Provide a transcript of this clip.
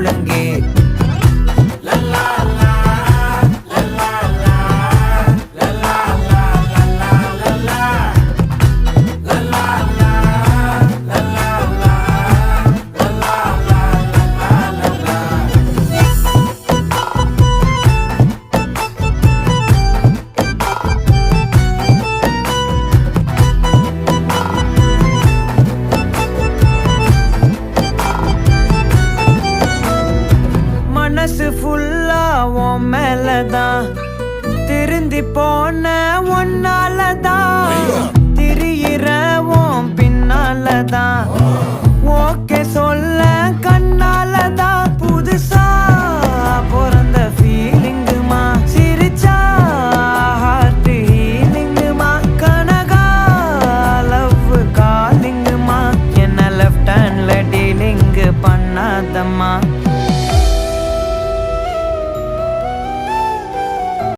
ஒழுங்கே. மனசு ஃபுல்லா உன் மேலதான், திருந்தி போன ஒன்னாலதான், திரியிற உன் பின்னாலதான், ஓகே சொல்ல கண்ணாலதான். புதுசா பிறந்த ஃபீலிங்குமா, சிரிச்சா ஹார்ட் ஹீலிங்குமா, கனகா லவ் காலிங்குமா, என்ன லெஃப்ட் ஹேண்ட்ல டீலிங்கு பண்ணாதம்மா.